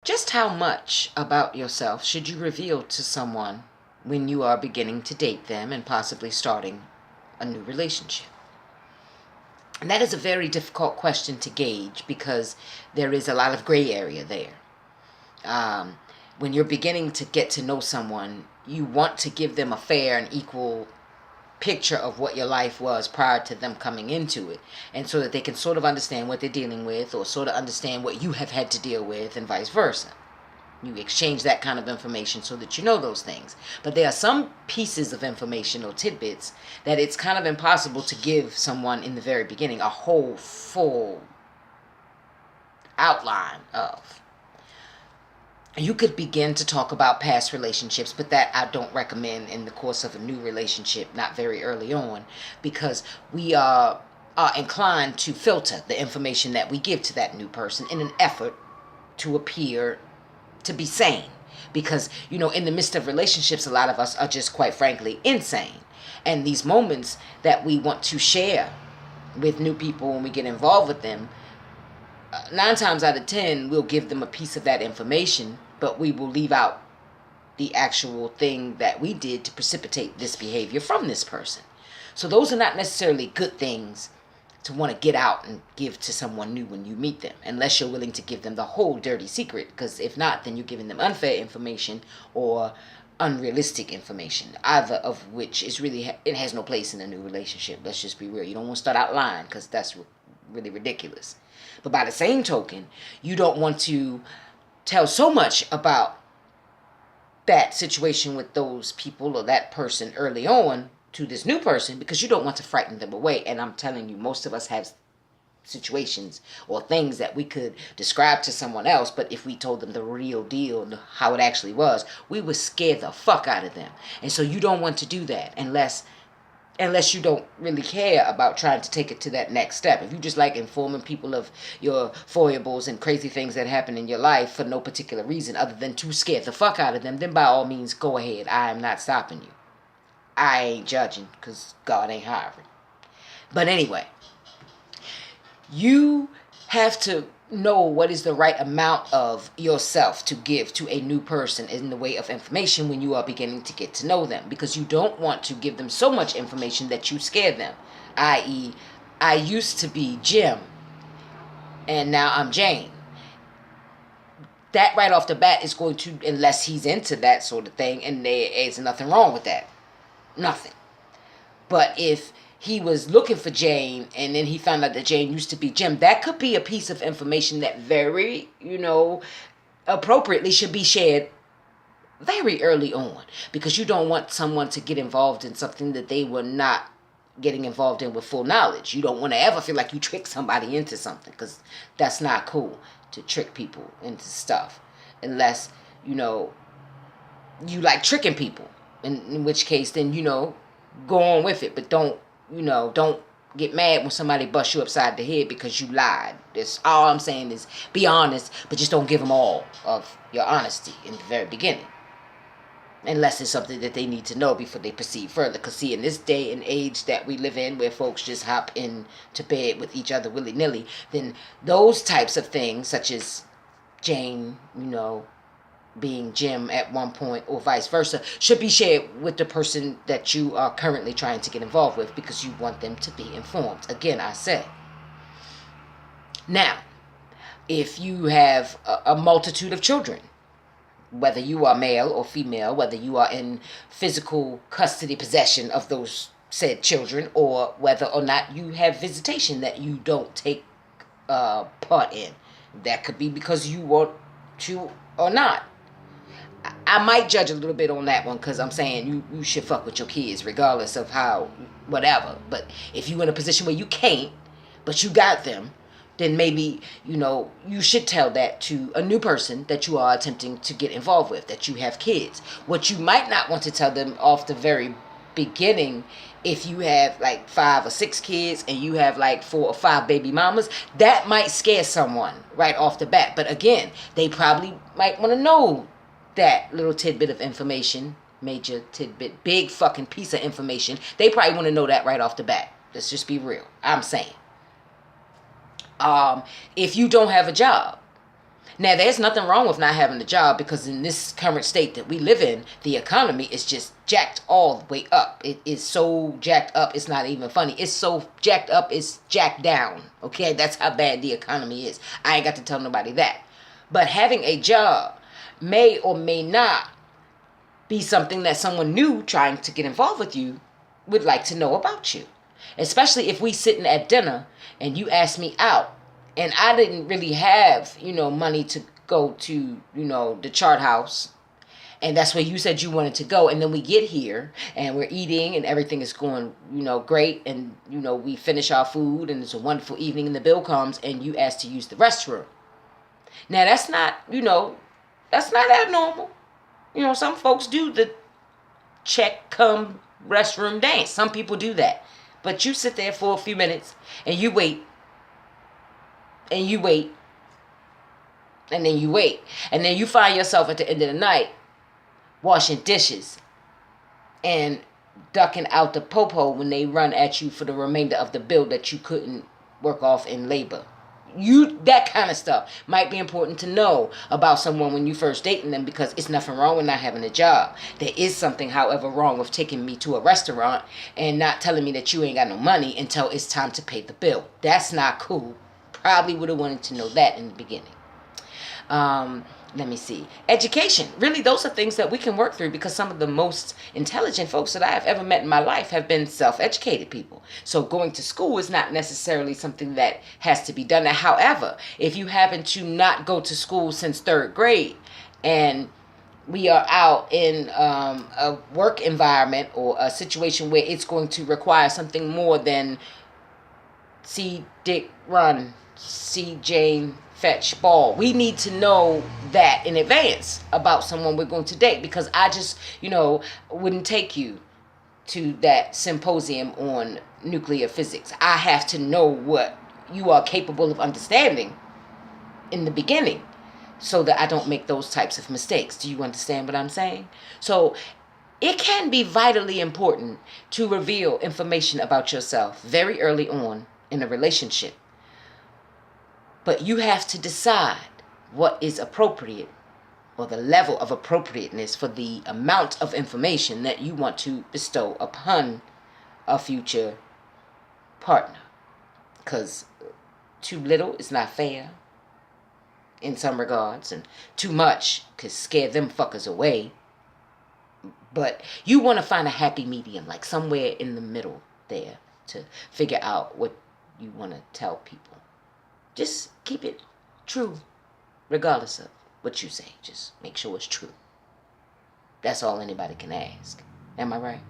Just how much about yourself should you reveal to someone when you are beginning to date them and possibly starting a new relationship? And that is a very difficult question to gauge because there is a lot of gray area there. When you're beginning to get to know someone, you want to give them a fair and equal picture of what your life was prior to them coming into it, and so that they can sort of understand what they're dealing with, or sort of understand what you have had to deal with, and vice versa. You exchange that kind of information so that you know those things. But there are some pieces of information or tidbits that it's kind of impossible to give someone in the very beginning a whole full outline of. You could begin to talk about past relationships, but that I don't recommend in the course of a new relationship, not very early on, because we are inclined to filter the information that we give to that new person in an effort to appear to be sane. Because, in the midst of relationships, a lot of us are just, quite frankly, insane. And these moments that we want to share with new people when we get involved with them, 9 times out of 10, we'll give them a piece of that information, but we will leave out the actual thing that we did to precipitate this behavior from this person. So those are not necessarily good things to want to get out and give to someone new when you meet them, unless you're willing to give them the whole dirty secret, because if not, then you're giving them unfair information or unrealistic information, either of which is really, it has no place in a new relationship. Let's just be real. You don't want to start out lying, because that's really ridiculous. But by the same token, you don't want to tell so much about that situation with those people or that person early on to this new person, because you don't want to frighten them away. And I'm telling you, most of us have situations or things that we could describe to someone else, but if we told them the real deal and how it actually was, we would scare the fuck out of them. And so you don't want to do that unless you don't really care about trying to take it to that next step. If you just like informing people of your foibles and crazy things that happen in your life for no particular reason other than to scare the fuck out of them, then by all means, go ahead. I am not stopping you. I ain't judging, because God ain't hiring. But anyway, you have to know what is the right amount of yourself to give to a new person in the way of information when you are beginning to get to know them, because you don't want to give them so much information that you scare them, i.e., I used to be Jim and now I'm Jane. That right off the bat is going to, unless he's into that sort of thing, and there is nothing wrong with that, nothing. But if he was looking for Jane, and then he found out that Jane used to be Jim, that could be a piece of information that very, appropriately should be shared very early on, because you don't want someone to get involved in something that they were not getting involved in with full knowledge. You don't want to ever feel like you tricked somebody into something, because that's not cool to trick people into stuff, unless, you like tricking people, in which case, then, go on with it, but don't get mad when somebody busts you upside the head because you lied. That's all I'm saying, is be honest, but just don't give them all of your honesty in the very beginning. Unless it's something that they need to know before they proceed further. Because see, in this day and age that we live in, where folks just hop into bed with each other willy-nilly, then those types of things, such as Jane, being Jim at one point, or vice versa, should be shared with the person that you are currently trying to get involved with, because you want them to be informed. Again, I say. Now, if you have a multitude of children, whether you are male or female, whether you are in physical custody possession of those said children, or whether or not you have visitation that you don't take part in, that could be because you want to or not. I might judge a little bit on that one, because I'm saying you should fuck with your kids regardless of how, whatever. But if you're in a position where you can't, but you got them, then maybe, you should tell that to a new person that you are attempting to get involved with, that you have kids. What you might not want to tell them off the very beginning, if you have like 5 or 6 kids and you have like 4 or 5 baby mamas, that might scare someone right off the bat. But again, they probably might want to know that little tidbit of information, major tidbit, big fucking piece of information. They probably want to know that right off the bat. Let's just be real. I'm saying. If you don't have a job, Now, there's nothing wrong with not having a job, because in this current state that we live in, the economy is just jacked all the way up. It is so jacked up, it's not even funny. It's so jacked up, it's jacked down. Okay, that's how bad the economy is. I ain't got to tell nobody that. But having a job may or may not be something that someone new trying to get involved with you would like to know about you. Especially if we sitting at dinner and you ask me out, and I didn't really have, money to go to, the Chart House. And that's where you said you wanted to go. And then we get here and we're eating and everything is going, great. And, we finish our food and it's a wonderful evening and the bill comes and you ask to use the restroom. Now, that's not abnormal. Some folks do the check, come, restroom dance. Some people do that. But you sit there for a few minutes and you wait. And you wait. And then you wait. And then you find yourself at the end of the night washing dishes and ducking out the popo when they run at you for the remainder of the bill that you couldn't work off in labor. That kind of stuff might be important to know about someone when you first dating them, because it's nothing wrong with not having a job. There is something, however, wrong with taking me to a restaurant and not telling me that you ain't got no money until it's time to pay the bill. That's not cool. Probably would have wanted to know that in the beginning. Let me see. Education. Really, those are things that we can work through, because some of the most intelligent folks that I have ever met in my life have been self-educated people. So going to school is not necessarily something that has to be done. Now, however, if you happen to not go to school since 3rd grade and we are out in a work environment or a situation where it's going to require something more than see Dick run, see Jane fetch ball. We need to know that in advance about someone we're going to date, because I just, wouldn't take you to that symposium on nuclear physics. I have to know what you are capable of understanding in the beginning so that I don't make those types of mistakes. Do you understand what I'm saying? So it can be vitally important to reveal information about yourself very early on in a relationship. But you have to decide what is appropriate, or the level of appropriateness for the amount of information that you want to bestow upon a future partner. Because too little is not fair in some regards, and too much could scare them fuckers away. But you want to find a happy medium, like somewhere in the middle there, to figure out what you want to tell people. Just keep it true, regardless of what you say. Just make sure it's true. That's all anybody can ask. Am I right?